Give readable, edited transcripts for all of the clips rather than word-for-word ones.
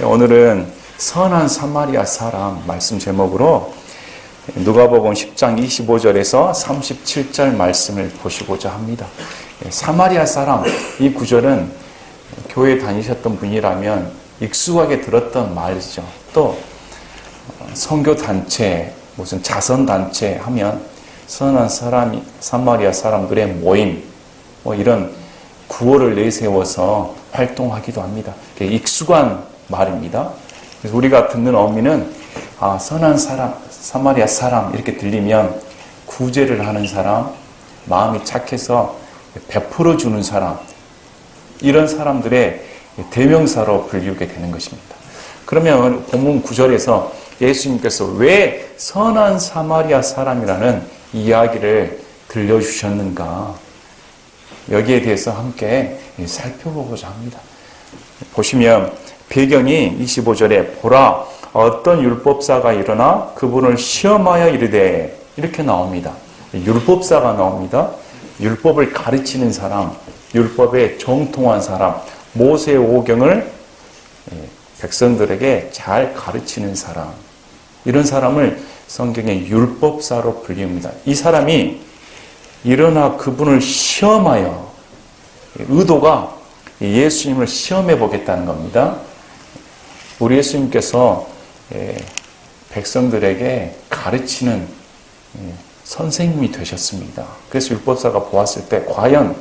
오늘은 선한 사마리아 사람 말씀 제목으로 누가복음 10장 25절에서 37절 말씀을 보시고자 합니다. 사마리아 사람, 이 구절은 교회 다니셨던 분이라면 익숙하게 들었던 말이죠. 또 선교단체, 무슨 자선단체 하면 선한 사람이 사마리아 사람들의 모임, 이런 구호를 내세워서 활동하기도 합니다. 익숙한 말입니다. 그래서 우리가 듣는 의미는 선한 사람, 사마리아 사람 이렇게 들리면 구제를 하는 사람, 마음이 착해서 베풀어 주는 사람, 이런 사람들의 대명사로 불리우게 되는 것입니다. 그러면 본문 9절에서 예수님께서 왜 선한 사마리아 사람이라는 이야기를 들려주셨는가, 여기에 대해서 함께 살펴보고자 합니다. 보시면 배경이 25절에 보라, 어떤 율법사가 일어나 그분을 시험하여 이르되, 이렇게 나옵니다. 율법사가 나옵니다. 율법을 가르치는 사람, 율법에 정통한 사람, 모세 오경을 백성들에게 잘 가르치는 사람, 이런 사람을 성경의 율법사로 불립니다. 이 사람이 일어나 그분을 시험하여, 의도가 예수님을 시험해 보겠다는 겁니다. 우리 예수님께서 백성들에게 가르치는 선생님이 되셨습니다. 그래서 율법사가 보았을 때 과연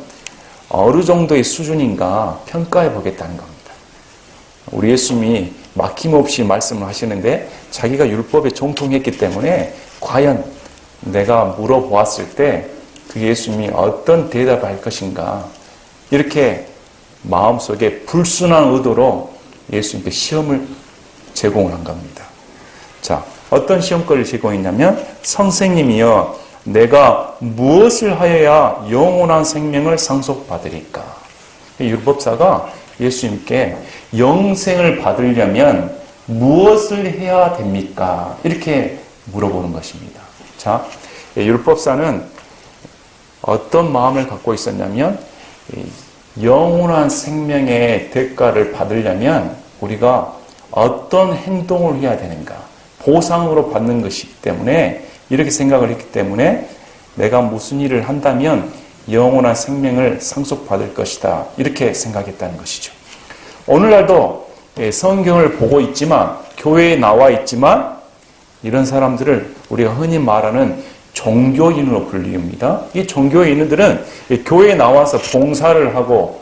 어느 정도의 수준인가 평가해 보겠다는 겁니다. 우리 예수님이 막힘없이 말씀을 하시는데 자기가 율법에 정통했기 때문에 과연 내가 물어보았을 때 그 예수님이 어떤 대답을 할 것인가, 이렇게 마음속에 불순한 의도로 예수님께 시험을 제공을 한 겁니다. 자, 어떤 시험거리를 제공했냐면, 선생님이여 내가 무엇을 하여야 영원한 생명을 상속받으리까? 율법사가 예수님께 영생을 받으려면 무엇을 해야 됩니까? 이렇게 물어보는 것입니다. 자, 율법사는 어떤 마음을 갖고 있었냐면, 영원한 생명의 대가를 받으려면 우리가 어떤 행동을 해야 되는가, 보상으로 받는 것이기 때문에, 이렇게 생각을 했기 때문에 내가 무슨 일을 한다면 영원한 생명을 상속받을 것이다, 이렇게 생각했다는 것이죠. 오늘날도 성경을 보고 있지만, 교회에 나와 있지만, 이런 사람들을 우리가 흔히 말하는 종교인으로 불립니다. 이 종교인들은 교회에 나와서 봉사를 하고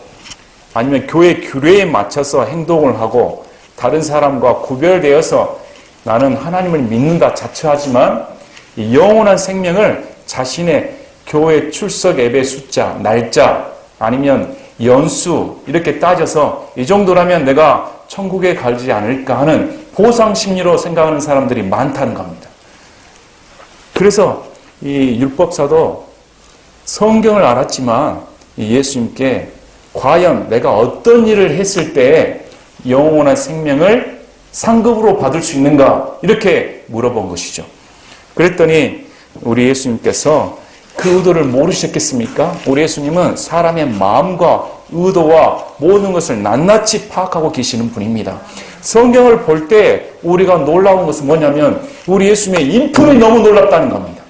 아니면 교회 규례에 맞춰서 행동을 하고 다른 사람과 구별되어서 나는 하나님을 믿는다 자처하지만, 이 영원한 생명을 자신의 교회 출석 예배 숫자, 날짜 아니면 연수 이렇게 따져서 이 정도라면 내가 천국에 가지 않을까 하는 보상 심리로 생각하는 사람들이 많다는 겁니다. 그래서 이 율법사도 성경을 알았지만 예수님께 과연 내가 어떤 일을 했을 때 영원한 생명을 상급으로 받을 수 있는가, 이렇게 물어본 것이죠. 그랬더니 우리 예수님께서 그 의도를 모르셨겠습니까? 우리 예수님은 사람의 마음과 의도와 모든 것을 낱낱이 파악하고 계시는 분입니다. 성경을 볼 때 우리가 놀라운 것은 뭐냐면 우리 예수님의 인품이 너무 놀랍다는 겁니다.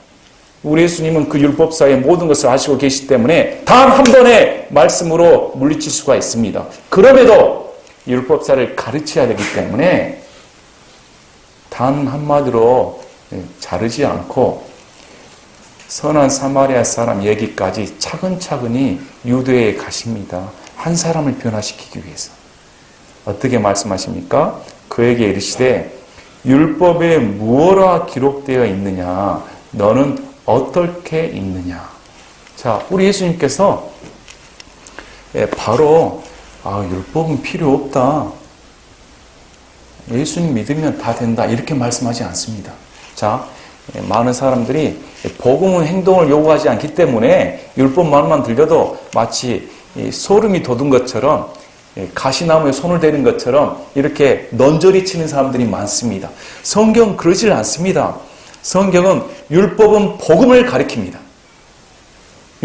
우리 예수님은 그 율법사의 모든 것을 아시고 계시기 때문에 단 한 번의 말씀으로 물리칠 수가 있습니다. 그럼에도 율법사를 가르쳐야 되기 때문에 단 한마디로 자르지 않고 선한 사마리아 사람 얘기까지 차근차근히 유대에 가십니다. 한 사람을 변화시키기 위해서. 어떻게 말씀하십니까? 그에게 이르시되 율법에 무엇라 기록되어 있느냐, 너는 어떻게 읽느냐. 자, 우리 예수님께서 바로 율법은 필요 없다, 예수님 믿으면 다 된다, 이렇게 말씀하지 않습니다. 자, 많은 사람들이 복음은 행동을 요구하지 않기 때문에 율법만만 들려도 마치 소름이 돋은 것처럼, 가시나무에 손을 대는 것처럼 이렇게 넌저리 치는 사람들이 많습니다. 성경 그러질 않습니다. 성경은 율법은 복음을 가리킵니다.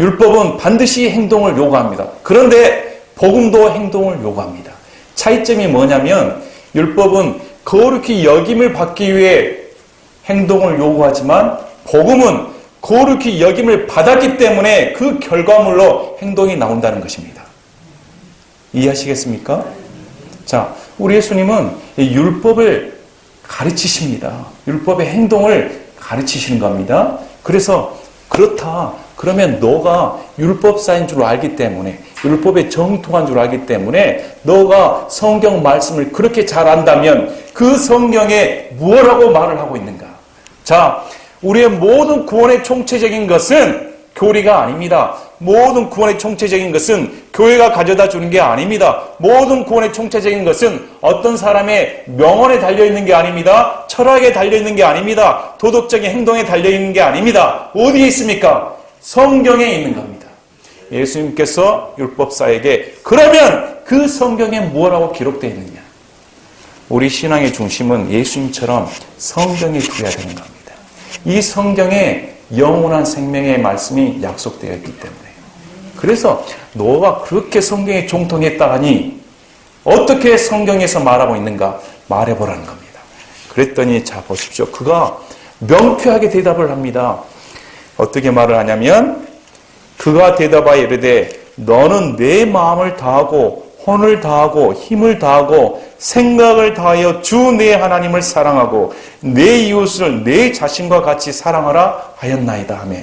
율법은 반드시 행동을 요구합니다. 그런데 복음도 행동을 요구합니다. 차이점이 뭐냐면 율법은 거룩히 여김을 받기 위해 행동을 요구하지만 복음은 거룩히 여김을 받았기 때문에 그 결과물로 행동이 나온다는 것입니다. 이해하시겠습니까? 자, 우리 예수님은 이 율법을 가르치십니다. 율법의 행동을 가르치시는 겁니다. 그래서 그렇다. 그러면 너가 율법사인 줄 알기 때문에, 율법에 정통한 줄 알기 때문에 너가 성경 말씀을 그렇게 잘 안다면 그 성경에 무엇라고 말을 하고 있는가? 자, 우리의 모든 구원의 총체적인 것은 교리가 아닙니다. 모든 구원의 총체적인 것은 교회가 가져다 주는 게 아닙니다. 모든 구원의 총체적인 것은 어떤 사람의 명언에 달려있는 게 아닙니다. 철학에 달려있는 게 아닙니다. 도덕적인 행동에 달려있는 게 아닙니다. 어디에 있습니까? 성경에 있는 겁니다. 예수님께서 율법사에게 그러면 그 성경에 무엇라고 기록되어 있느냐? 우리 신앙의 중심은 예수님처럼 성경에 두어야 되는 겁니다. 이 성경에 영원한 생명의 말씀이 약속되어 있기 때문에. 그래서 너가 그렇게 성경에 종통했다 하니 어떻게 성경에서 말하고 있는가 말해보라는 겁니다. 그랬더니 자 보십시오. 그가 명쾌하게 대답을 합니다. 어떻게 말을 하냐면 그가 대답하여 이르되 너는 내 마음을 다하고 혼을 다하고 힘을 다하고 생각을 다하여 주 내 하나님을 사랑하고 내 이웃을 내 자신과 같이 사랑하라 하였나이다 하며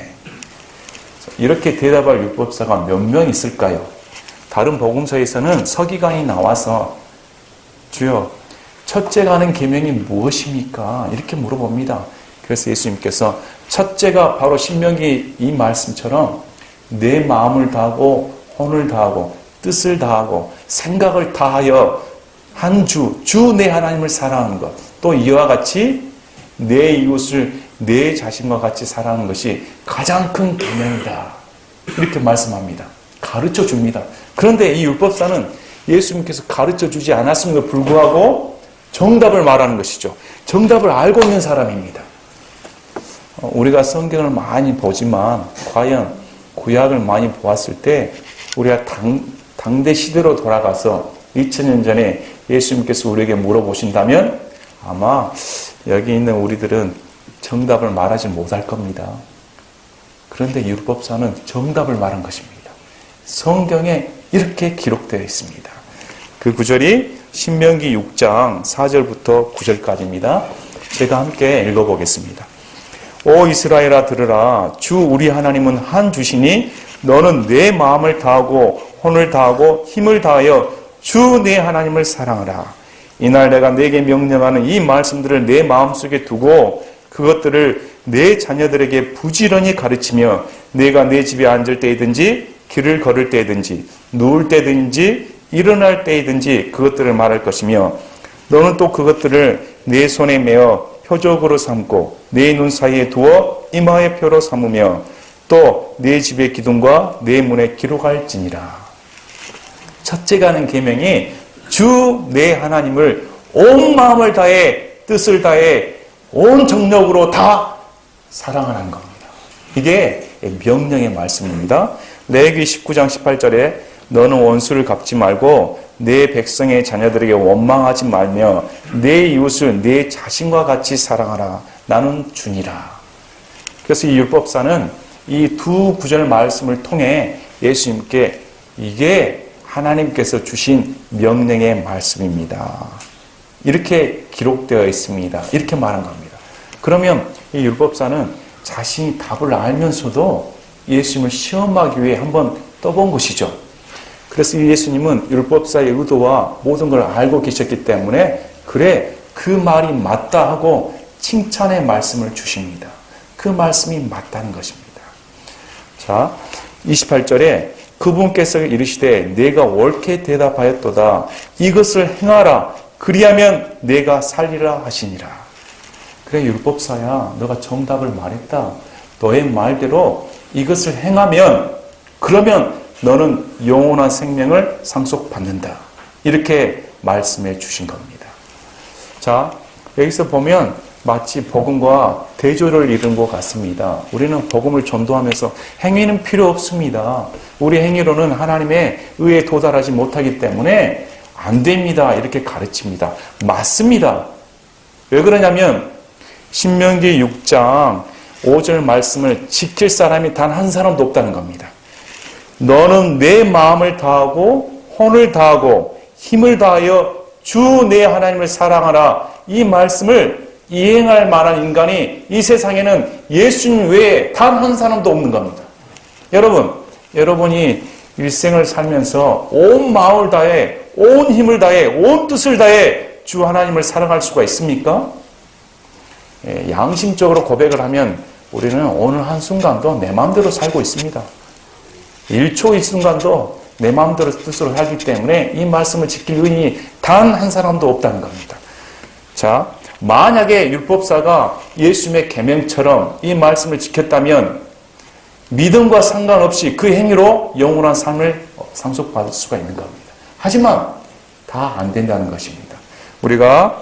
이렇게 대답할 율법사가 몇 명 있을까요? 다른 복음서에서는 서기관이 나와서 주여 첫째가 하는 계명이 무엇입니까? 이렇게 물어봅니다. 그래서 예수님께서 첫째가 바로 신명기 이 말씀처럼 내 마음을 다하고 혼을 다하고 뜻을 다하고 생각을 다하여 한 주 내 하나님을 사랑하는 것, 또 이와 같이 내 이웃을 내 자신과 같이 사랑하는 것이 가장 큰 계명이다. 이렇게 말씀합니다. 가르쳐 줍니다. 그런데 이 율법사는 예수님께서 가르쳐 주지 않았음에도 불구하고 정답을 말하는 것이죠. 정답을 알고 있는 사람입니다. 우리가 성경을 많이 보지만 과연 구약을 많이 보았을 때 우리가 당대 시대로 돌아가서 2000년 전에 예수님께서 우리에게 물어보신다면 아마 여기 있는 우리들은 정답을 말하지 못할 겁니다. 그런데 율법사는 정답을 말한 것입니다. 성경에 이렇게 기록되어 있습니다. 그 구절이 신명기 6장 4절부터 9절까지입니다. 제가 함께 읽어보겠습니다. 오 이스라엘아 들으라. 주 우리 하나님은 한 주시니 너는 내 마음을 다하고 혼을 다하고 힘을 다하여 주 내 하나님을 사랑하라. 이날 내가 내게 명령하는 이 말씀들을 내 마음속에 두고 그것들을 내 자녀들에게 부지런히 가르치며 내가 내 집에 앉을 때이든지 길을 걸을 때이든지 누울 때든지 일어날 때이든지 그것들을 말할 것이며 너는 또 그것들을 내 손에 메어 표적으로 삼고 내 눈 사이에 두어 이마의 표로 삼으며 또 내 집의 기둥과 내 문에 기록할지니라. 첫째가 하는 계명이 주 내 하나님을 온 마음을 다해 뜻을 다해 온 정력으로 다 사랑하는 겁니다. 이게 명령의 말씀입니다. 레위기 19장 18절에 너는 원수를 갚지 말고 내 백성의 자녀들에게 원망하지 말며 내 이웃을 내 자신과 같이 사랑하라. 나는 주니라. 그래서 이 율법사는 이 두 구절 말씀을 통해 예수님께 이게 하나님께서 주신 명령의 말씀입니다. 이렇게 기록되어 있습니다. 이렇게 말한 겁니다. 그러면 이 율법사는 자신이 답을 알면서도 예수님을 시험하기 위해 한번 떠본 것이죠. 그래서 예수님은 율법사의 의도와 모든 걸 알고 계셨기 때문에 그래 그 말이 맞다 하고 칭찬의 말씀을 주십니다. 그 말씀이 맞다는 것입니다. 자, 28절에 그분께서 이르시되 내가 옳게 대답하였도다. 이것을 행하라. 그리하면 내가 살리라 하시니라. 그래 율법사야 너가 정답을 말했다. 너의 말대로 이것을 행하면 그러면 너는 영원한 생명을 상속받는다. 이렇게 말씀해 주신 겁니다. 자, 여기서 보면 마치 복음과 대조를 이룬 것 같습니다. 우리는 복음을 전도하면서 행위는 필요 없습니다. 우리 행위로는 하나님의 의에 도달하지 못하기 때문에 안 됩니다. 이렇게 가르칩니다. 맞습니다. 왜 그러냐면 신명기 6장 5절 말씀을 지킬 사람이 단 한 사람도 없다는 겁니다. 너는 내 마음을 다하고 혼을 다하고 힘을 다하여 주 내 하나님을 사랑하라. 이 말씀을 이행할 만한 인간이 이 세상에는 예수님 외에 단 한 사람도 없는 겁니다. 여러분이 일생을 살면서 온 마음을 다해, 온 힘을 다해, 온 뜻을 다해 주 하나님을 사랑할 수가 있습니까? 양심적으로 고백을 하면 우리는 오늘 한순간도 내 마음대로 살고 있습니다. 1초 이 순간도 내 마음대로 뜻으로 살기 때문에 이 말씀을 지킬 의인이 단 한 사람도 없다는 겁니다. 자, 만약에 율법사가 예수님의 계명처럼 이 말씀을 지켰다면 믿음과 상관없이 그 행위로 영원한 삶을 상속받을 수가 있는 겁니다. 하지만 다 안 된다는 것입니다. 우리가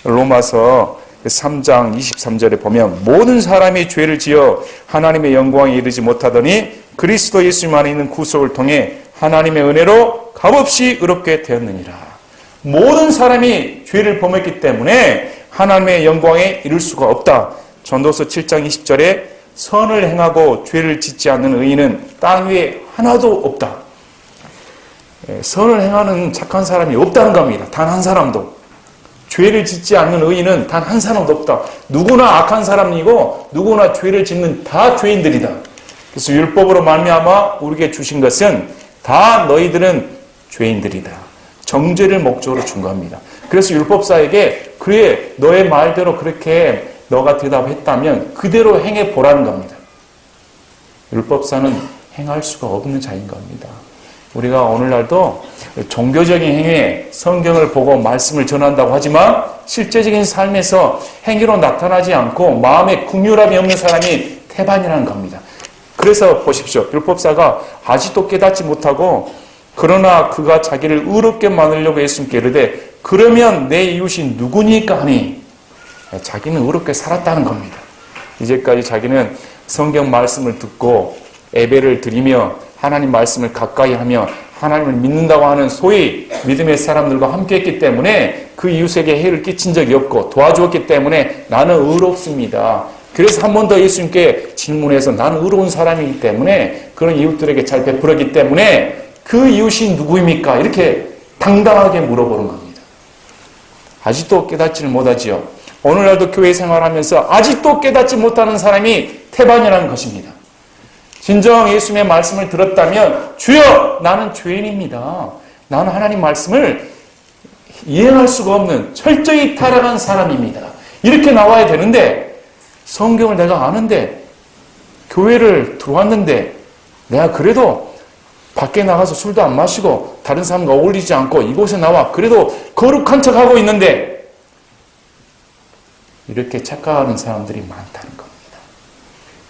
로마서 3장 23절에 보면 모든 사람이 죄를 지어 하나님의 영광에 이르지 못하더니 그리스도 예수님 안에 있는 구속을 통해 하나님의 은혜로 값없이 의롭게 되었느니라. 모든 사람이 죄를 범했기 때문에 하나님의 영광에 이를 수가 없다. 전도서 7장 20절에 선을 행하고 죄를 짓지 않는 의인은 땅 위에 하나도 없다. 선을 행하는 착한 사람이 없다는 겁니다. 단 한 사람도. 죄를 짓지 않는 의인은 단 한 사람도 없다. 누구나 악한 사람이고 누구나 죄를 짓는 다 죄인들이다. 그래서 율법으로 말미암아 우리에게 주신 것은 다 너희들은 죄인들이다. 정죄를 목적으로 준 겁니다. 그래서 율법사에게 그래 너의 말대로 그렇게 너가 대답했다면 그대로 행해 보라는 겁니다. 율법사는 행할 수가 없는 자인 겁니다. 우리가 오늘날도 종교적인 행위에 성경을 보고 말씀을 전한다고 하지만 실제적인 삶에서 행위로 나타나지 않고 마음에 긍휼함이 없는 사람이 태반이라는 겁니다. 그래서 보십시오. 율법사가 아직도 깨닫지 못하고 그러나 그가 자기를 의롭게 만들려고 예수님께 이르되 그러면 내 이웃이 누구니까 하니 자기는 의롭게 살았다는 겁니다. 이제까지 자기는 성경 말씀을 듣고 예배를 드리며 하나님 말씀을 가까이 하며 하나님을 믿는다고 하는 소위 믿음의 사람들과 함께 했기 때문에 그 이웃에게 해를 끼친 적이 없고 도와주었기 때문에 나는 의롭습니다. 그래서 한 번 더 예수님께 질문해서 나는 의로운 사람이기 때문에 그런 이웃들에게 잘 베풀었기 때문에 그 이웃이 누구입니까? 이렇게 당당하게 물어보는 겁니다. 아직도 깨닫지를 못하지요. 오늘날도 교회 생활하면서 아직도 깨닫지 못하는 사람이 태반이라는 것입니다. 진정 예수님의 말씀을 들었다면 주여 나는 죄인입니다. 나는 하나님 말씀을 이행할 수가 없는 철저히 타락한 사람입니다. 이렇게 나와야 되는데 성경을 내가 아는데 교회를 들어왔는데 내가 그래도 밖에 나가서 술도 안 마시고 다른 사람과 어울리지 않고 이곳에 나와 그래도 거룩한 척하고 있는데 이렇게 착각하는 사람들이 많다는 겁니다.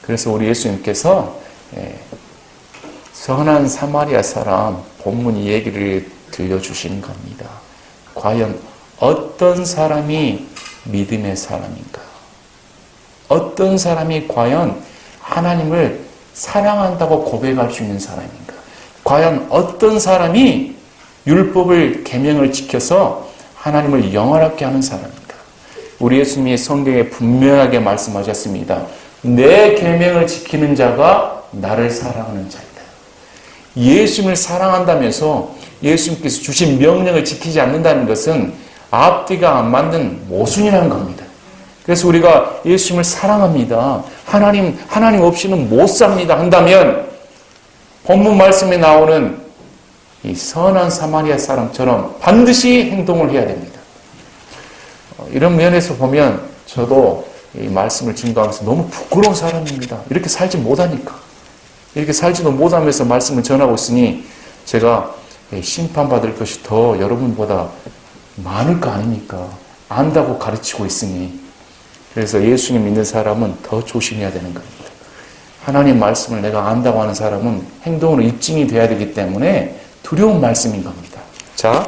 그래서 우리 예수님께서 선한 사마리아 사람 본문 이 얘기를 들려주시는 겁니다. 과연 어떤 사람이 믿음의 사람인가? 어떤 사람이 과연 하나님을 사랑한다고 고백할 수 있는 사람인가? 과연 어떤 사람이 율법을 계명을 지켜서 하나님을 영원하게 하는 사람인가? 우리 예수님이 성경에 분명하게 말씀하셨습니다. 내 계명을 지키는 자가 나를 사랑하는 자이다. 예수님을 사랑한다면서 예수님께서 주신 명령을 지키지 않는다는 것은 앞뒤가 안 맞는 모순이라는 겁니다. 그래서 우리가 예수님을 사랑합니다. 하나님 없이는 못 삽니다. 한다면 본문 말씀에 나오는 이 선한 사마리아 사람처럼 반드시 행동을 해야 됩니다. 이런 면에서 보면 저도 이 말씀을 증거하면서 너무 부끄러운 사람입니다. 이렇게 살지 못하니까. 이렇게 살지도 못하면서 말씀을 전하고 있으니 제가 심판받을 것이 더 여러분보다 많을 거 아닙니까? 안다고 가르치고 있으니. 그래서 예수님 믿는 사람은 더 조심해야 되는 겁니다. 하나님 말씀을 내가 안다고 하는 사람은 행동으로 입증이 돼야 되기 때문에 두려운 말씀인 겁니다. 자,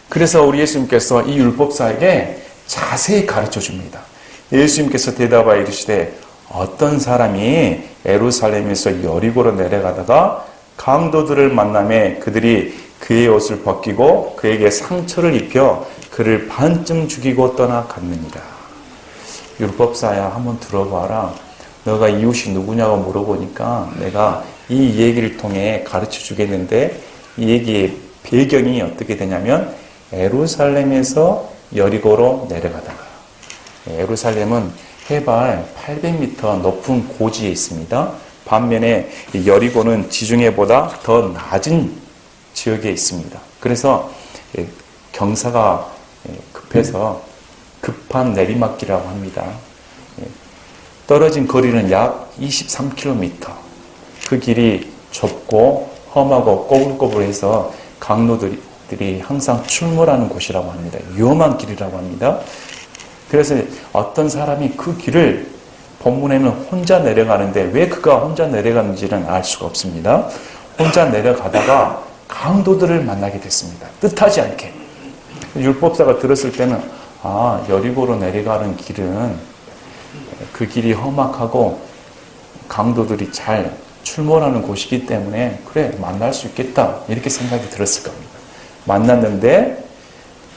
그래서 우리 예수님께서 이 율법사에게 자세히 가르쳐 줍니다. 예수님께서 대답하여 이르시되 어떤 사람이 예루살렘에서 여리고로 내려가다가 강도들을 만나매 그들이 그의 옷을 벗기고 그에게 상처를 입혀 그를 반쯤 죽이고 떠나갔느니라. 율법사야, 한번 들어봐라. 너가 이웃이 누구냐고 물어보니까 내가 이 얘기를 통해 가르쳐 주겠는데, 이 얘기의 배경이 어떻게 되냐면 예루살렘에서 여리고로 내려가다가, 예루살렘은 해발 800m 높은 고지에 있습니다. 반면에 여리고는 지중해보다 더 낮은 지역에 있습니다. 그래서 경사가 급해서 급한 내리막길이라고 합니다. 떨어진 거리는 약 23km. 그 길이 좁고 험하고 꼬불꼬불해서 강로들이 항상 출몰하는 곳이라고 합니다. 위험한 길이라고 합니다. 그래서 어떤 사람이 그 길을 본문에는 혼자 내려가는데, 왜 그가 혼자 내려가는지는 알 수가 없습니다. 혼자 내려가다가 강도들을 만나게 됐습니다. 뜻하지 않게. 율법사가 들었을 때는 여리고로 내려가는 길은 그 길이 험악하고 강도들이 잘 출몰하는 곳이기 때문에 그래, 만날 수 있겠다, 이렇게 생각이 들었을 겁니다. 만났는데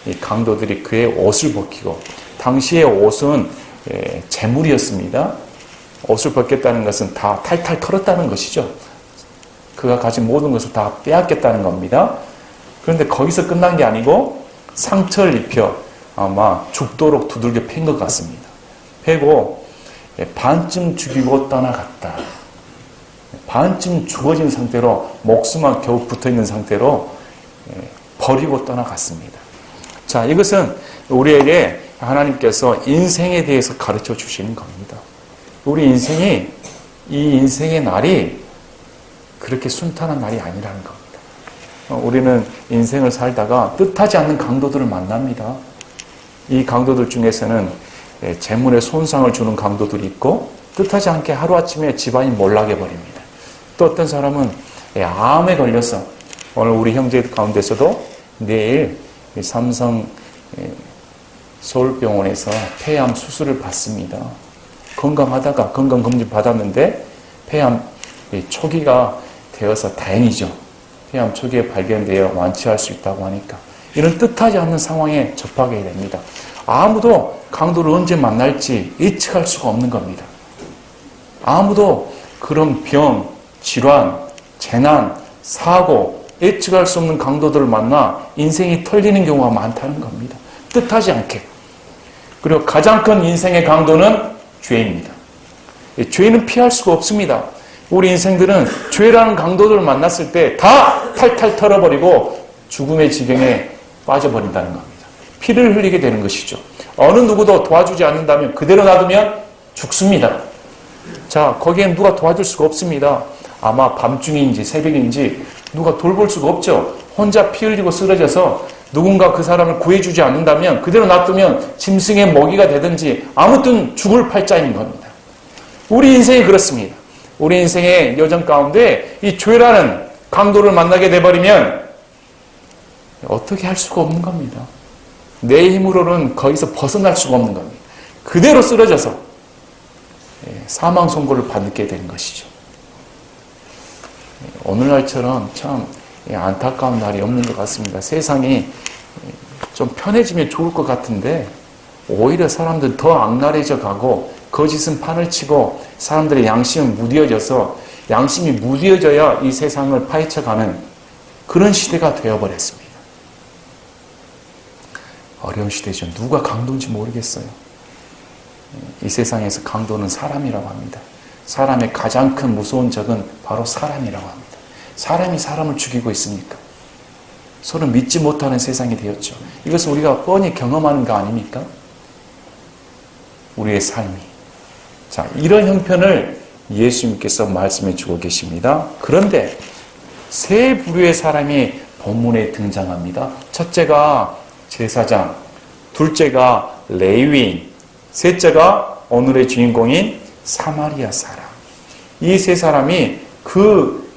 이 강도들이 그의 옷을 벗기고, 당시의 옷은 재물이었습니다. 옷을 벗겼다는 것은 다 탈탈 털었다는 것이죠. 그가 가진 모든 것을 다 빼앗겼다는 겁니다. 그런데 거기서 끝난 게 아니고 상처를 입혀 아마 죽도록 두들겨 팬 것 같습니다. 패고 반쯤 죽이고 떠나갔다. 반쯤 죽어진 상태로, 목숨만 겨우 붙어있는 상태로 버리고 떠나갔습니다. 자, 이것은 우리에게 하나님께서 인생에 대해서 가르쳐 주시는 겁니다. 우리 인생이, 이 인생의 날이 그렇게 순탄한 날이 아니라는 겁니다. 우리는 인생을 살다가 뜻하지 않는 강도들을 만납니다. 이 강도들 중에서는 재물에 손상을 주는 강도들이 있고, 뜻하지 않게 하루아침에 집안이 몰락해 버립니다. 또 어떤 사람은 암에 걸려서, 오늘 우리 형제 가운데서도 내일 삼성 서울병원에서 폐암 수술을 받습니다. 건강하다가 건강검진 받았는데 폐암 초기가 되어서 다행이죠. 폐암 초기에 발견되어 완치할 수 있다고 하니까 이런 뜻하지 않는 상황에 접하게 됩니다. 아무도 강도를 언제 만날지 예측할 수가 없는 겁니다. 아무도 그런 병, 질환, 재난, 사고, 예측할 수 없는 강도들을 만나 인생이 털리는 경우가 많다는 겁니다. 뜻하지 않게. 그리고 가장 큰 인생의 강도는 죄입니다. 죄는 피할 수가 없습니다. 우리 인생들은 죄라는 강도들을 만났을 때 다 탈탈 털어버리고 죽음의 지경에 빠져버린다는 겁니다. 피를 흘리게 되는 것이죠. 어느 누구도 도와주지 않는다면, 그대로 놔두면 죽습니다. 자, 거기엔 누가 도와줄 수가 없습니다. 아마 밤중인지 새벽인지 누가 돌볼 수가 없죠. 혼자 피 흘리고 쓰러져서 누군가 그 사람을 구해주지 않는다면, 그대로 놔두면 짐승의 먹이가 되든지 아무튼 죽을 팔자인 겁니다. 우리 인생이 그렇습니다. 우리 인생의 여정 가운데 이 죄라는 강도를 만나게 돼버리면 어떻게 할 수가 없는 겁니다. 내 힘으로는 거기서 벗어날 수가 없는 겁니다. 그대로 쓰러져서 사망 선고를 받게 되는 것이죠. 오늘날처럼 참 안타까운 날이 없는 것 같습니다. 세상이 좀 편해지면 좋을 것 같은데 오히려 사람들 더 악랄해져 가고, 거짓은 판을 치고 사람들의 양심은 무뎌져서, 양심이 무뎌져야 이 세상을 파헤쳐가는 그런 시대가 되어버렸습니다. 어려운 시대죠. 누가 강도인지 모르겠어요. 이 세상에서 강도는 사람이라고 합니다. 사람의 가장 큰 무서운 적은 바로 사람이라고 합니다. 사람이 사람을 죽이고 있으니까 서로 믿지 못하는 세상이 되었죠. 이것은 우리가 뻔히 경험하는 거 아닙니까? 우리의 삶이. 자, 이런 형편을 예수님께서 말씀해 주고 계십니다. 그런데 세 부류의 사람이 본문에 등장합니다. 첫째가 제사장, 둘째가 레위인, 셋째가 오늘의 주인공인 사마리아 사람. 이 세 사람이 그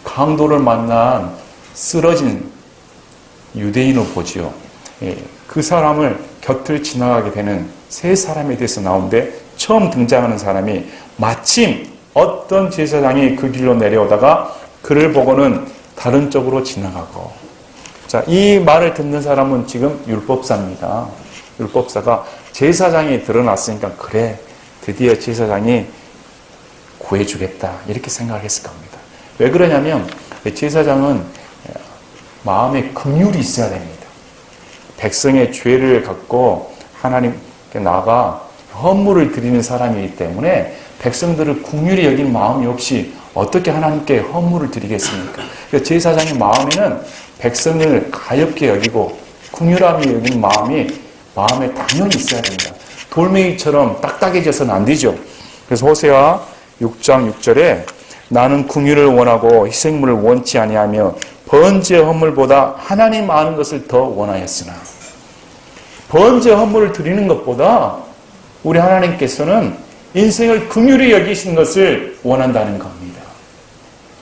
강도를 만난 쓰러진 유대인으로 보지요. 그 사람을 곁을 지나가게 되는 세 사람에 대해서 나오는데, 처음 등장하는 사람이 마침 어떤 제사장이 그 길로 내려오다가 그를 보고는 다른 쪽으로 지나가고. 자, 이 말을 듣는 사람은 지금 율법사입니다. 율법사가 제사장이 드러났으니까 그래, 드디어 제사장이 구해주겠다 이렇게 생각을 했을 겁니다. 왜 그러냐면 제사장은 마음에 긍휼이 있어야 됩니다. 백성의 죄를 갖고 하나님께 나아가 헌물을 드리는 사람이기 때문에 백성들을 긍휼히 여긴 마음이 없이 어떻게 하나님께 헌물을 드리겠습니까? 그러니까 제사장의 마음에는 백성을 가엾게 여기고 긍휼함이 여기는 마음에 당연히 있어야 됩니다. 돌멩이처럼 딱딱해져서는 안 되죠. 그래서 호세아 6장 6절에 나는 긍휼을 원하고 희생물을 원치 아니하며 번제 헌물보다 하나님 아는 것을 더 원하였으나, 번제 헌물을 드리는 것보다 우리 하나님께서는 인생을 긍휼히 여기시는 것을 원한다는 겁니다.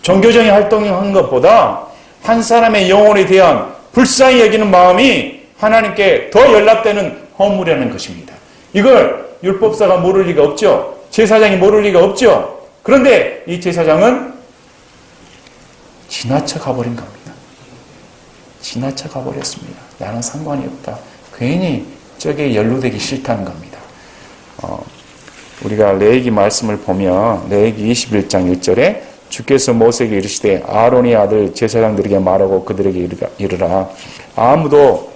종교적인 활동을 하는 것보다 한 사람의 영혼에 대한 불쌍히 여기는 마음이 하나님께 더 연락되는 헌물이라는 것입니다. 이걸 율법사가 모를 리가 없죠. 제사장이 모를 리가 없죠. 그런데 이 제사장은 지나쳐 가버린 겁니다. 지나쳐 가버렸습니다. 나는 상관이 없다. 괜히 저게 연루되기 싫다는 겁니다. 우리가 레위기 말씀을 보면 레위기 21장 1절에 주께서 모세에게 이르시되 아론의 아들 제사장들에게 말하고 그들에게 이르라. 아무도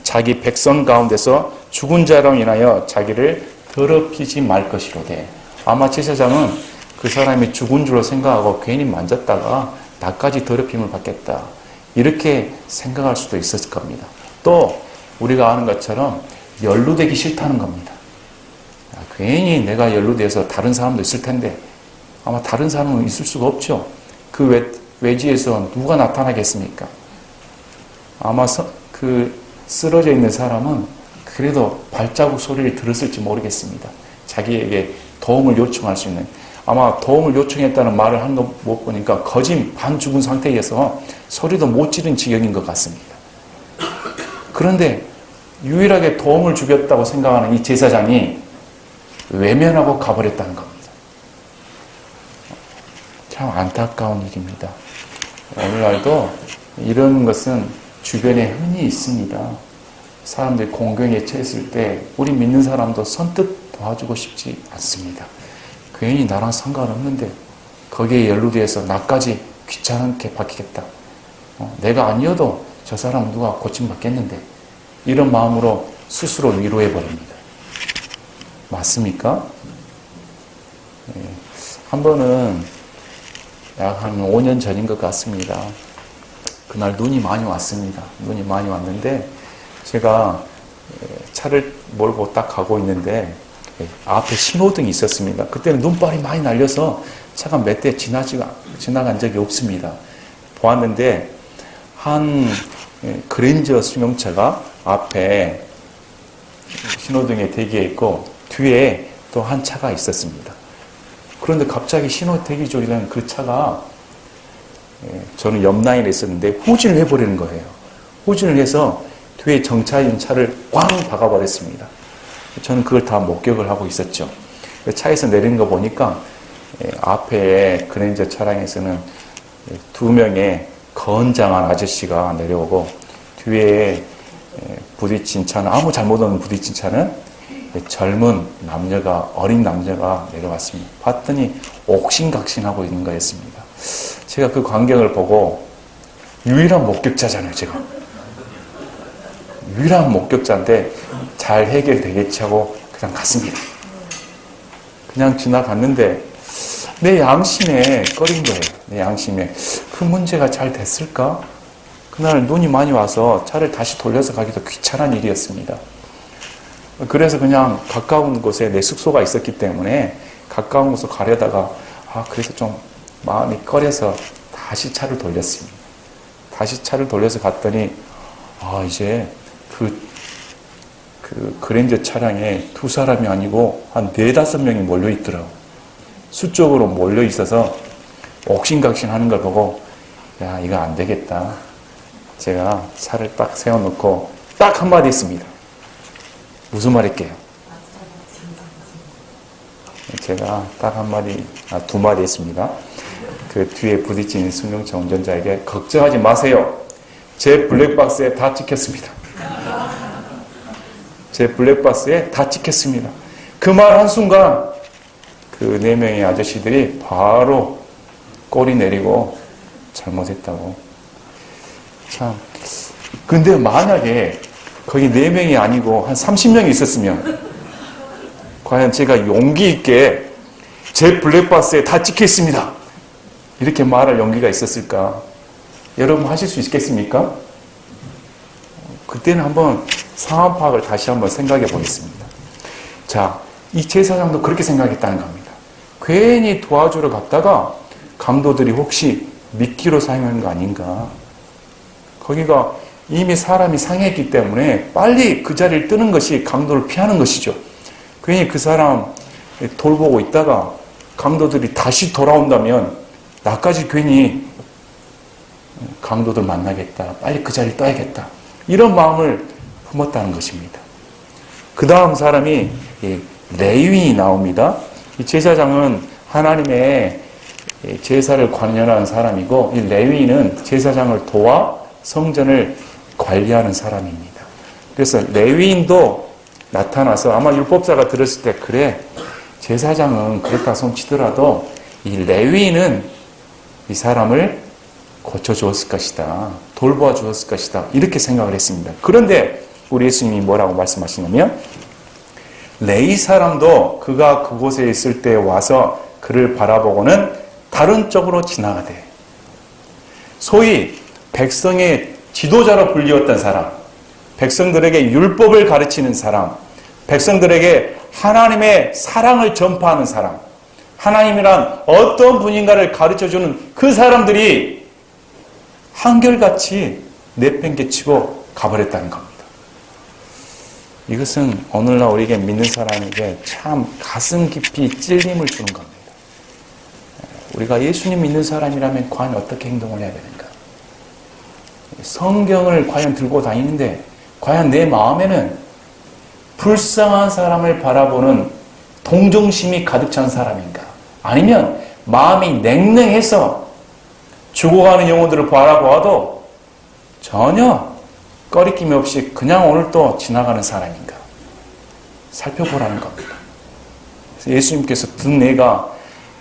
자기 백성 가운데서 죽은 자로 인하여 자기를 더럽히지 말 것이로되. 아마 제사장은 그 사람이 죽은 줄로 생각하고 괜히 만졌다가 나까지 더럽힘을 받겠다 이렇게 생각할 수도 있었을 겁니다. 또 우리가 아는 것처럼 연루되기 싫다는 겁니다. 괜히 내가 연루돼서 다른 사람도 있을 텐데 아마 다른 사람은 있을 수가 없죠. 그 외지에서 누가 나타나겠습니까? 아마 그 쓰러져 있는 사람은 그래도 발자국 소리를 들었을지 모르겠습니다. 자기에게 도움을 요청할 수 있는, 아마 도움을 요청했다는 말을 한 거 못 보니까 거진 반 죽은 상태에서 소리도 못 지른 지경인 것 같습니다. 그런데 유일하게 도움을 주겠다고 생각하는 이 제사장이 외면하고 가버렸다는 겁니다. 참 안타까운 일입니다. 오늘날도 이런 것은 주변에 흔히 있습니다. 사람들이 공경에 처했을 때 우리 믿는 사람도 선뜻 도와주고 싶지 않습니다. 괜히 나랑 상관없는데 거기에 연루돼서 나까지 귀찮게 받겠다. 내가 아니어도 저 사람 누가 고침받겠는데 이런 마음으로 스스로 위로해버립니다. 맞습니까? 한 번은 약 한 5년 전인 것 같습니다. 그날 눈이 많이 왔습니다. 눈이 많이 왔는데 제가 차를 몰고 딱 가고 있는데 앞에 신호등이 있었습니다. 그때는 눈발이 많이 날려서 차가 몇 대 지나간 적이 없습니다. 보았는데 한 그랜저 승용차가 앞에 신호등에 대기해 있고 뒤에 또 한 차가 있었습니다. 그런데 갑자기 신호 대기 중이라는 그 차가 저는 옆 라인에 있었는데 후진을 해버리는 거예요. 후진을 해서 뒤에 정차인 차를 꽝 박아버렸습니다. 저는 그걸 다 목격을 하고 있었죠. 차에서 내리는 거 보니까 앞에 그랜저 차량에서는 2명의 건장한 아저씨가 내려오고 뒤에 부딪힌 차는 아무 잘못 없는 부딪힌 차는 젊은 남녀가 어린 남녀가 내려왔습니다. 봤더니 옥신각신하고 있는 거였습니다. 제가 그 광경을 보고 유일한 목격자잖아요. 제가 유일한 목격자인데 잘 해결되겠지 하고 그냥 갔습니다. 그냥 지나갔는데 내 양심에 꺼린 거예요. 내 양심에 그 문제가 잘 됐을까? 그날 눈이 많이 와서 차를 다시 돌려서 가기도 귀찮은 일이었습니다. 그래서 그냥 가까운 곳에 내 숙소가 있었기 때문에 가까운 곳으로 가려다가 그래서 좀 마음이 꺼려서 다시 차를 돌렸습니다. 다시 차를 돌려서 갔더니 이제 그 그랜저 차량에 2사람이 아니고 한 4-5명이 몰려 있더라고. 수적으로 몰려 있어서 옥신각신 하는 걸 보고 이거 안 되겠다. 제가 차를 딱 세워놓고 딱 한마디 했습니다. 무슨 말 할게요? 제가 딱 한마디, 2마디 했습니다. 그 뒤에 부딪히는 승용차 운전자에게 걱정하지 마세요. 제 블랙박스에 다 찍혔습니다. 제 블랙박스에 다 찍혔습니다. 그 말 한순간 그 4명의 아저씨들이 바로 꼬리 내리고 잘못했다고. 참. 근데 만약에 거기 4명이 아니고 한 30명이 있었으면 과연 제가 용기 있게 제 블랙박스에 다 찍혀 있습니다. 이렇게 말할 용기가 있었을까? 여러분 하실 수 있겠습니까? 그때는 한번 상황 파악을 다시 한번 생각해 보겠습니다. 자, 이 제사장도 그렇게 생각했다는 겁니다. 괜히 도와주러 갔다가 강도들이 혹시 미끼로 사용한 거 아닌가? 거기가 이미 사람이 상했기 때문에 빨리 그 자리를 뜨는 것이 강도를 피하는 것이죠. 괜히 그 사람 돌보고 있다가 강도들이 다시 돌아온다면 나까지 괜히 강도들 만나겠다. 빨리 그 자리를 떠야겠다. 이런 마음을 품었다는 것입니다. 그 다음 사람이 레위인이 나옵니다. 이 제사장은 하나님의 제사를 관여하는 사람이고, 이 레위인은 제사장을 도와 성전을 관리하는 사람입니다. 그래서 레위인도 나타나서 아마 율법사가 들었을 때, 그래, 제사장은 그렇다 손치더라도 이 레위인은 이 사람을 고쳐주었을 것이다. 돌보아 주었을 것이다. 이렇게 생각을 했습니다. 그런데 우리 예수님이 뭐라고 말씀하시냐면, 레위 사람도 그가 그곳에 있을 때 와서 그를 바라보고는 다른 쪽으로 지나가되, 소위 백성의 지도자로 불리웠던 사람, 백성들에게 율법을 가르치는 사람, 백성들에게 하나님의 사랑을 전파하는 사람, 하나님이란 어떤 분인가를 가르쳐주는 그 사람들이 한결같이 내팽개치고 가버렸다는 겁니다. 이것은 오늘날 우리에게 믿는 사람에게 참 가슴 깊이 찔림을 주는 겁니다. 우리가 예수님 믿는 사람이라면 과연 어떻게 행동을 해야 되는가? 성경을 과연 들고 다니는데 과연 내 마음에는 불쌍한 사람을 바라보는 동정심이 가득 찬 사람인가? 아니면 마음이 냉랭해서 죽어가는 영혼들을 바라보아도 전혀 꺼리낌 없이 그냥 오늘 또 지나가는 사람인가? 살펴보라는 겁니다. 그래서 예수님께서 든 내가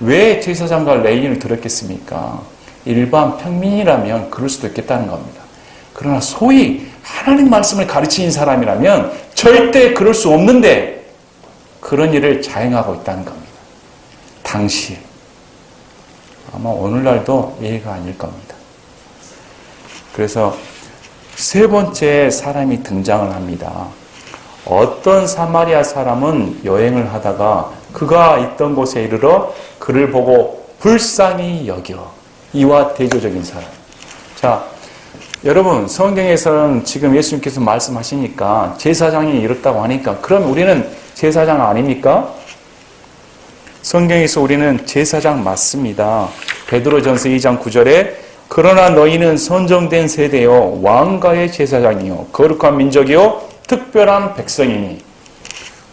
왜 제사장과 레위인을 들었겠습니까? 일반 평민이라면 그럴 수도 있겠다는 겁니다. 그러나 소위 하나님 말씀을 가르치는 사람이라면 절대 그럴 수 없는데 그런 일을 자행하고 있다는 겁니다. 당시에. 아마 오늘날도 예의가 아닐 겁니다. 그래서 세 번째 사람이 등장을 합니다. 어떤 사마리아 사람은 여행을 하다가 그가 있던 곳에 이르러 그를 보고 불쌍히 여겨. 이와 대조적인 사람. 자, 여러분, 성경에서는 지금 예수님께서 말씀하시니까 제사장이 이렇다고 하니까 그럼 우리는 제사장 아닙니까? 성경에서 우리는 제사장 맞습니다. 베드로전서 2장 9절에 그러나 너희는 선정된 세대요 왕가의 제사장이요 거룩한 민족이요 특별한 백성이니.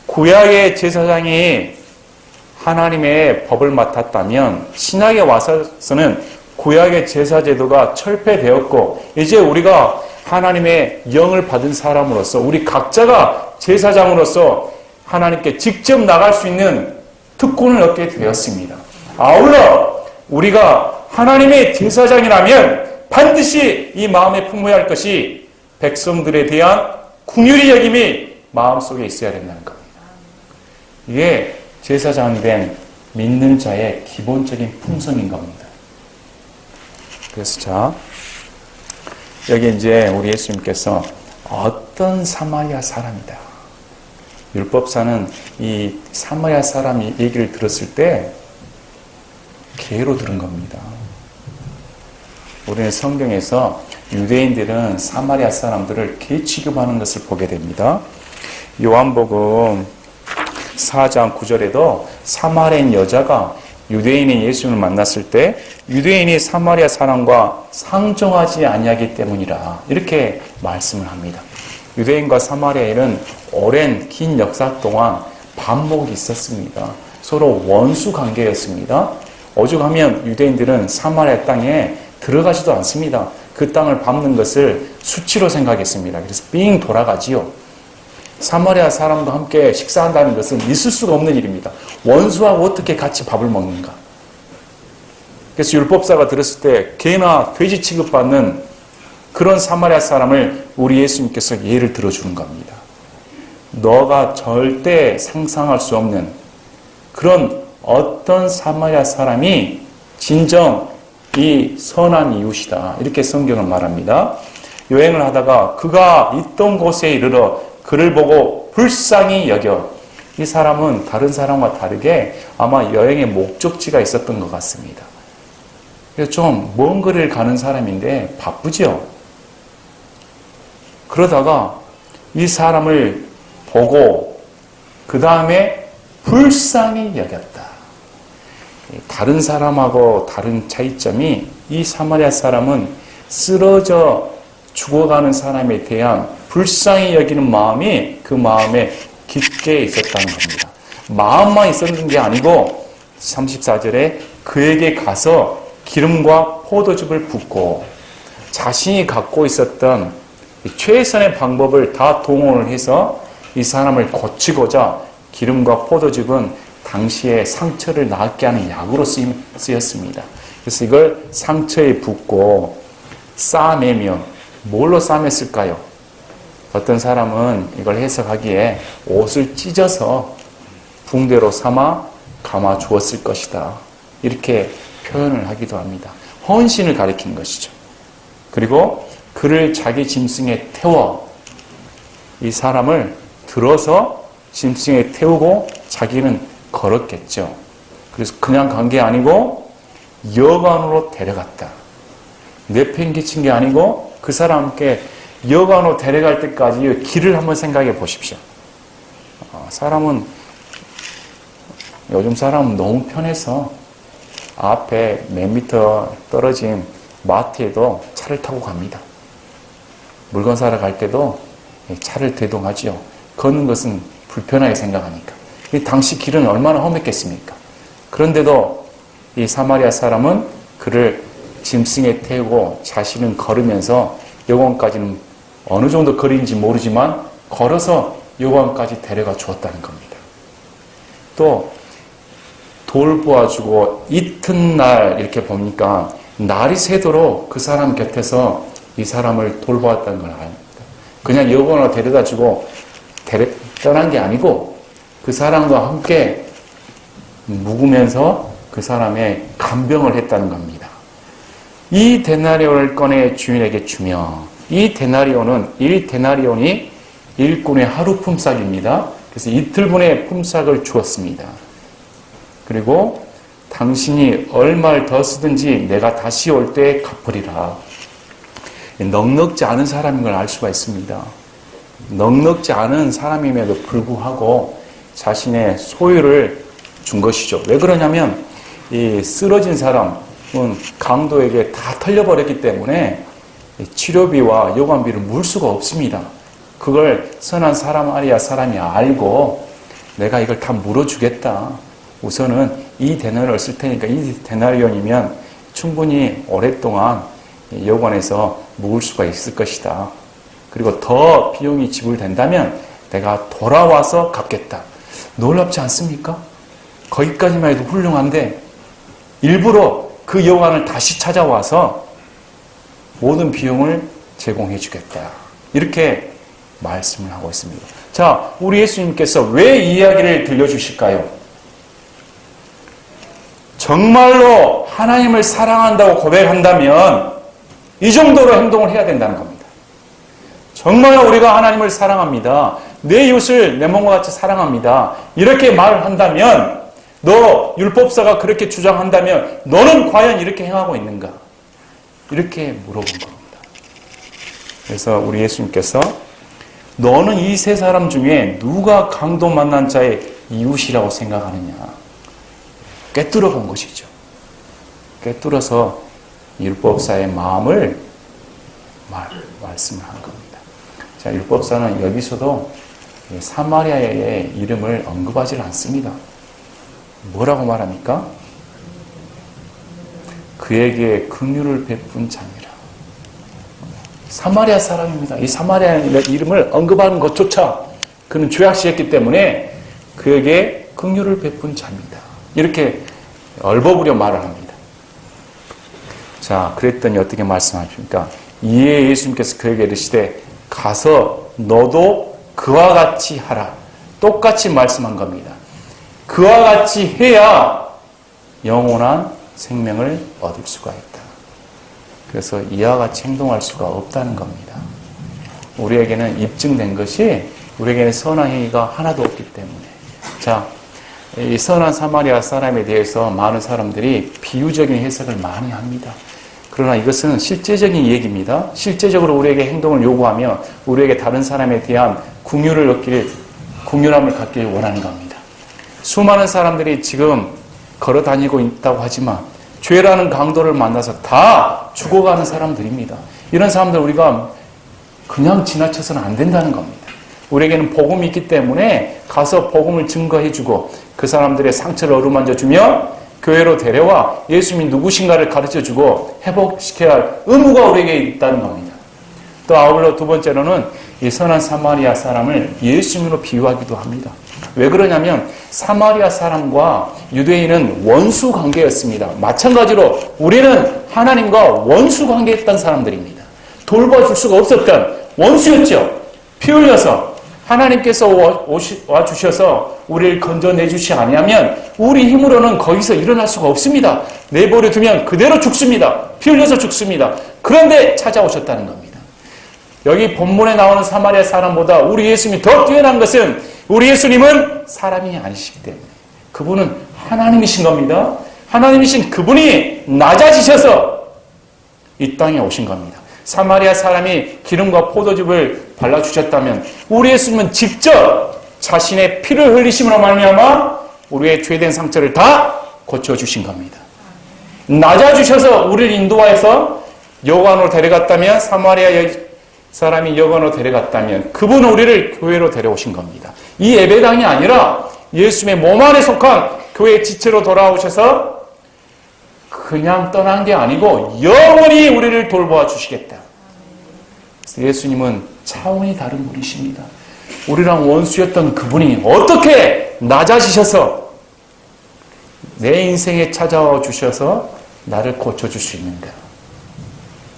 구약의 제사장이 하나님의 법을 맡았다면 신약에 와서는 구약의 제사 제도가 철폐되었고 이제 우리가 하나님의 영을 받은 사람으로서 우리 각자가 제사장으로서 하나님께 직접 나갈 수 있는 특권을 얻게 되었습니다. 아울러 우리가 하나님의 제사장이라면 반드시 이 마음에 품어야 할 것이 백성들에 대한 긍휼히 여김이 마음속에 있어야 된다는 겁니다. 이게 제사장이 된 믿는 자의 기본적인 품성인 겁니다. 그래서 자, 여기 이제 우리 예수님께서 어떤 사마리아 사람이다. 율법사는 이 사마리아 사람이 얘기를 들었을 때 개로 들은 겁니다. 우리는 성경에서 유대인들은 사마리아 사람들을 개 취급하는 것을 보게 됩니다. 요한복음 4장 9절에도 사마리아인 여자가 유대인인 예수님을 만났을 때 유대인이 사마리아 사람과 상종하지 아니하기 때문이라 이렇게 말씀을 합니다. 유대인과 사마리아인은 오랜 긴 역사 동안 반목이 있었습니다. 서로 원수 관계였습니다. 오죽하면 유대인들은 사마리아 땅에 들어가지도 않습니다. 그 땅을 밟는 것을 수치로 생각했습니다. 그래서 삥 돌아가지요. 사마리아 사람과 함께 식사한다는 것은 있을 수가 없는 일입니다. 원수하고 어떻게 같이 밥을 먹는가. 그래서 율법사가 들었을 때 개나 돼지 취급받는 그런 사마리아 사람을 우리 예수님께서 예를 들어주는 겁니다. 너가 절대 상상할 수 없는 그런 어떤 사마리아 사람이 진정 이 선한 이웃이다. 이렇게 성경은 말합니다. 여행을 하다가 그가 있던 곳에 이르러 그를 보고 불쌍히 여겨. 이 사람은 다른 사람과 다르게 아마 여행의 목적지가 있었던 것 같습니다. 그래서 좀 먼 거리를 가는 사람인데 바쁘죠. 그러다가 이 사람을 보고 그 다음에 불쌍히 여겼다. 다른 사람하고 다른 차이점이 이 사마리아 사람은 쓰러져 죽어가는 사람에 대한 불쌍히 여기는 마음이 그 마음에 깊게 있었다는 겁니다. 마음만 있었는 게 아니고 34절에 그에게 가서 기름과 포도즙을 붓고 자신이 갖고 있었던 최선의 방법을 다 동원을 해서 이 사람을 고치고자 기름과 포도즙은 당시에 상처를 낫게 하는 약으로 쓰였습니다. 그래서 이걸 상처에 붓고 싸매며 뭘로 싸맸을까요? 어떤 사람은 이걸 해석하기에 옷을 찢어서 붕대로 삼아 감아 주었을 것이다. 이렇게 표현을 하기도 합니다. 헌신을 가리키는 것이죠. 그리고 그를 자기 짐승에 태워 이 사람을 들어서 짐승에 태우고 자기는 걸었겠죠. 그래서 그냥 간 게 아니고 여관으로 데려갔다. 내팽개친 게 아니고 그 사람께 여관으로 데려갈 때까지 길을 한번 생각해 보십시오. 요즘 사람은 너무 편해서 앞에 몇 미터 떨어진 마트에도 차를 타고 갑니다. 물건 사러 갈 때도 차를 대동하지요. 걷는 것은 불편하게 생각하니까. 당시 길은 얼마나 험했겠습니까? 그런데도 이 사마리아 사람은 그를 짐승에 태우고 자신은 걸으면서 여관까지는 어느 정도 거리인지 모르지만 걸어서 여관까지 데려가 주었다는 겁니다. 또 돌보아주고 이튿날 이렇게 보니까 날이 새도록 그 사람 곁에서 이 사람을 돌보았다는 걸 압니다. 그냥 여관으로 데려다 주고 떠난 게 아니고 그 사람과 함께 묵으면서 그 사람의 간병을 했다는 겁니다. 이 데나리온을 꺼내 주인에게 주며 이 데나리온은 1데나리온이 일꾼의 하루 품삯입니다. 그래서 이틀분의 품삯을 주었습니다. 그리고 당신이 얼마를 더 쓰든지 내가 다시 올 때 갚으리라. 넉넉지 않은 사람인 걸 알 수가 있습니다. 넉넉지 않은 사람임에도 불구하고 자신의 소유를 준 것이죠. 왜 그러냐면 이 쓰러진 사람은 강도에게 다 털려버렸기 때문에 치료비와 여관비를 물 수가 없습니다. 그걸 선한 사마리아 사람이 알고 내가 이걸 다 물어주겠다. 우선은 이 데나리온을 쓸 테니까 이 데나리온이면 충분히 오랫동안 여관에서 묵을 수가 있을 것이다. 그리고 더 비용이 지불된다면 내가 돌아와서 갚겠다. 놀랍지 않습니까? 거기까지만 해도 훌륭한데 일부러 그 여관을 다시 찾아와서 모든 비용을 제공해 주겠다. 이렇게 말씀을 하고 있습니다. 자, 우리 예수님께서 왜 이 이야기를 들려주실까요? 정말로 하나님을 사랑한다고 고백한다면 이 정도로 행동을 해야 된다는 겁니다. 정말로 우리가 하나님을 사랑합니다. 내 이웃을 내 몸과 같이 사랑합니다. 이렇게 말을 한다면 너 율법사가 그렇게 주장한다면 너는 과연 이렇게 행하고 있는가? 이렇게 물어본 겁니다. 그래서 우리 예수님께서 너는 이 세 사람 중에 누가 강도 만난 자의 이웃이라고 생각하느냐? 꿰뚫어 본 것이죠. 꿰뚫어서 율법사의 마음을 말씀을 한 겁니다. 자, 율법사는 여기서도 사마리아의 이름을 언급하지 않습니다. 뭐라고 말합니까? 그에게 긍휼을 베푼 자니라. 사마리아 사람입니다. 이 사마리아의 이름을 언급하는 것조차 그는 죄악시했기 때문에 그에게 긍휼을 베푼 자입니다. 이렇게 얼버무려 말을 합니다. 자, 그랬더니 어떻게 말씀하십니까? 이에 예수님께서 그에게 이르시되 가서 너도 그와 같이 하라. 똑같이 말씀한 겁니다. 그와 같이 해야 영원한 생명을 얻을 수가 있다. 그래서 이와 같이 행동할 수가 없다는 겁니다. 우리에게는 입증된 것이 우리에게는 선한 행위가 하나도 없기 때문에. 자, 이 선한 사마리아 사람에 대해서 많은 사람들이 비유적인 해석을 많이 합니다. 그러나 이것은 실제적인 얘기입니다. 실제적으로 우리에게 행동을 요구하며 우리에게 다른 사람에 대한 긍휼함을 갖길 원하는 겁니다. 수많은 사람들이 지금 걸어 다니고 있다고 하지만 죄라는 강도를 만나서 다 죽어가는 사람들입니다. 이런 사람들 우리가 그냥 지나쳐서는 안 된다는 겁니다. 우리에게는 복음이 있기 때문에 가서 복음을 증거해주고 그 사람들의 상처를 어루만져주며 교회로 데려와 예수님이 누구신가를 가르쳐주고 회복시켜야 할 의무가 우리에게 있다는 겁니다. 또 아울러 두 번째로는 이 선한 사마리아 사람을 예수님으로 비유하기도 합니다. 왜 그러냐면 사마리아 사람과 유대인은 원수 관계였습니다. 마찬가지로 우리는 하나님과 원수 관계였던 사람들입니다. 돌봐줄 수가 없었던 원수였죠. 피 흘려서 하나님께서 와주셔서 우리를 건져내주시 아니하면 우리 힘으로는 거기서 일어날 수가 없습니다. 내버려 두면 그대로 죽습니다. 피 흘려서 죽습니다. 그런데 찾아오셨다는 겁니다. 여기 본문에 나오는 사마리아 사람보다 우리 예수님이 더 뛰어난 것은 우리 예수님은 사람이 아니시기 때문에 그분은 하나님이신 겁니다. 하나님이신 그분이 낮아지셔서 이 땅에 오신 겁니다. 사마리아 사람이 기름과 포도즙을 발라주셨다면 우리 예수님은 직접 자신의 피를 흘리심으로 말미암아 우리의 죄된 상처를 다 고쳐주신 겁니다. 낮아주셔서 우리를 인도하여서 여관으로 데려갔다면 사마리아 사람이 여관으로 데려갔다면 그분은 우리를 교회로 데려오신 겁니다. 이 예배당이 아니라 예수님의 몸 안에 속한 교회의 지체로 돌아오셔서 그냥 떠난 게 아니고 영원히 우리를 돌보아 주시겠다. 예수님은 차원이 다른 분이십니다. 우리랑 원수였던 그분이 어떻게 낮아지셔서 내 인생에 찾아와 주셔서 나를 고쳐줄 수 있는가.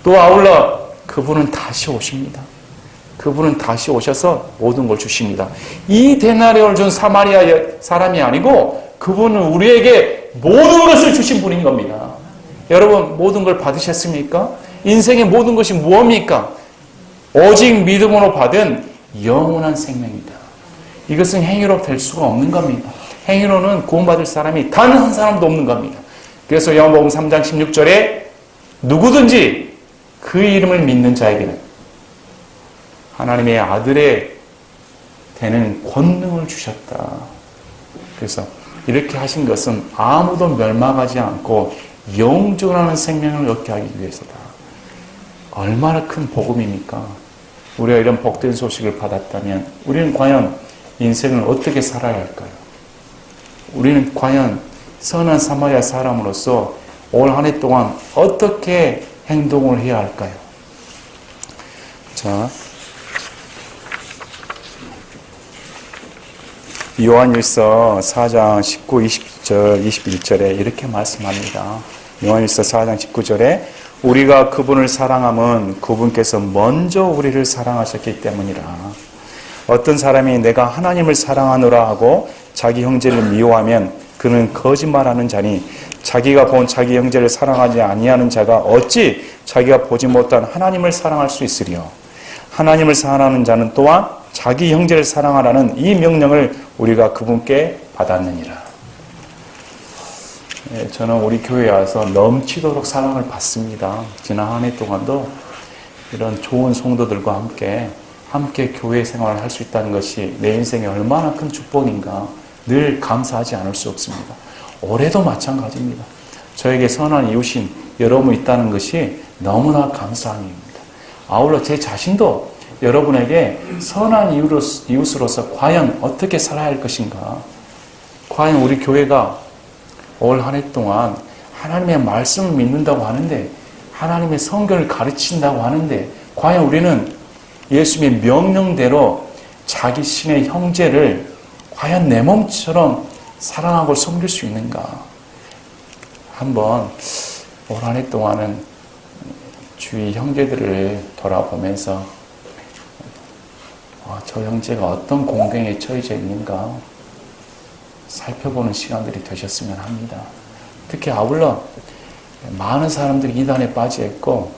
또 아울러 그분은 다시 오십니다. 그분은 다시 오셔서 모든 걸 주십니다. 이 데나리온을 준 사마리아 사람이 아니고 그분은 우리에게 모든 것을 주신 분인 겁니다. 여러분 모든 걸 받으셨습니까? 인생의 모든 것이 무엇입니까? 오직 믿음으로 받은 영원한 생명이다. 이것은 행위로 될 수가 없는 겁니다. 행위로는 구원받을 사람이 단 한 사람도 없는 겁니다. 그래서 요한복음 3장 16절에 누구든지 그 이름을 믿는 자에게는 하나님의 아들의 되는 권능을 주셨다. 그래서 이렇게 하신 것은 아무도 멸망하지 않고 영존하는 생명을 얻게 하기 위해서다. 얼마나 큰 복음입니까? 우리가 이런 복된 소식을 받았다면 우리는 과연 인생을 어떻게 살아야 할까요? 우리는 과연 선한 사마리아 사람으로서 올 한 해 동안 어떻게 행동을 해야 할까요? 자, 요한일서 4장 19, 20절, 21절에 이렇게 말씀합니다. 요한일서 4장 19절에 우리가 그분을 사랑함은 그분께서 먼저 우리를 사랑하셨기 때문이라. 어떤 사람이 내가 하나님을 사랑하노라 하고 자기 형제를 미워하면 그는 거짓말하는 자니 자기가 본 자기 형제를 사랑하지 아니하는 자가 어찌 자기가 보지 못한 하나님을 사랑할 수 있으리요. 하나님을 사랑하는 자는 또한 자기 형제를 사랑하라는 이 명령을 우리가 그분께 받았느니라. 저는 우리 교회에 와서 넘치도록 사랑을 받습니다. 지난 한 해 동안도 이런 좋은 성도들과 함께 교회 생활을 할 수 있다는 것이 내 인생에 얼마나 큰 축복인가 늘 감사하지 않을 수 없습니다. 올해도 마찬가지입니다. 저에게 선한 이웃인 여러분이 있다는 것이 너무나 감사한 일입니다. 아울러 제 자신도 여러분에게 선한 이웃으로서 과연 어떻게 살아야 할 것인가, 과연 우리 교회가 올 한 해 동안 하나님의 말씀을 믿는다고 하는데, 하나님의 성경을 가르친다고 하는데, 과연 우리는 예수님의 명령대로 자기 신의 형제를 과연 내 몸처럼 사랑하고 섬길 수 있는가? 한번 올 한 해 동안은 주위 형제들을 돌아보면서 저 형제가 어떤 공경에 처해져 있는가 살펴보는 시간들이 되셨으면 합니다. 특히 아울러 많은 사람들이 이단에 빠져 있고,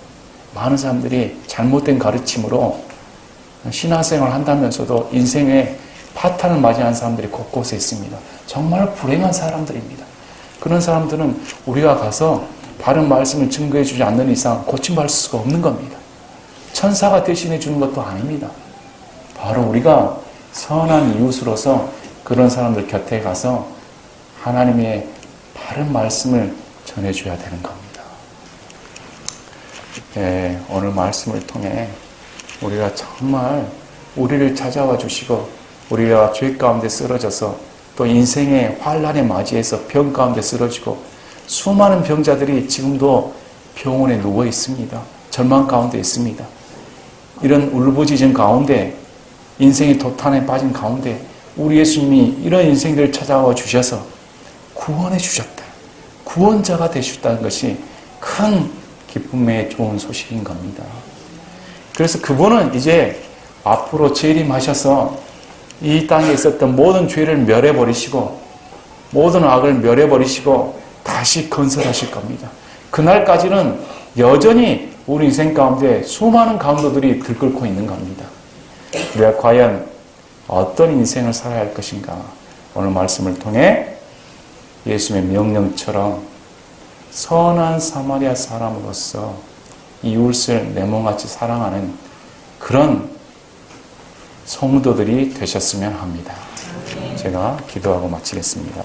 많은 사람들이 잘못된 가르침으로 신앙생활을 한다면서도 인생의 파탄을 맞이한 사람들이 곳곳에 있습니다. 정말 불행한 사람들입니다. 그런 사람들은 우리가 가서 바른 말씀을 증거해 주지 않는 이상 고침받을 수가 없는 겁니다. 천사가 대신해 주는 것도 아닙니다. 바로 우리가 선한 이웃으로서 그런 사람들 곁에 가서 하나님의 바른 말씀을 전해줘야 되는 겁니다. 오늘 말씀을 통해 우리가 정말 우리를 찾아와 주시고, 우리가 죄 가운데 쓰러져서 또 인생의 환란에 맞이해서 병 가운데 쓰러지고, 수많은 병자들이 지금도 병원에 누워 있습니다. 절망 가운데 있습니다. 이런 울부짖은 가운데, 인생의 도탄에 빠진 가운데 우리 예수님이 이런 인생들을 찾아와 주셔서 구원해 주셨다. 구원자가 되셨다는 것이 큰 기쁨의 좋은 소식인 겁니다. 그래서 그분은 이제 앞으로 재림하셔서 이 땅에 있었던 모든 죄를 멸해버리시고, 모든 악을 멸해버리시고 다시 건설하실 겁니다. 그날까지는 여전히 우리 인생 가운데 수많은 강도들이 들끓고 있는 겁니다. 우리가 과연 어떤 인생을 살아야 할 것인가? 오늘 말씀을 통해 예수님의 명령처럼 선한 사마리아 사람으로서 이웃을 내 몸같이 사랑하는 그런 성도들이 되셨으면 합니다. 제가 기도하고 마치겠습니다.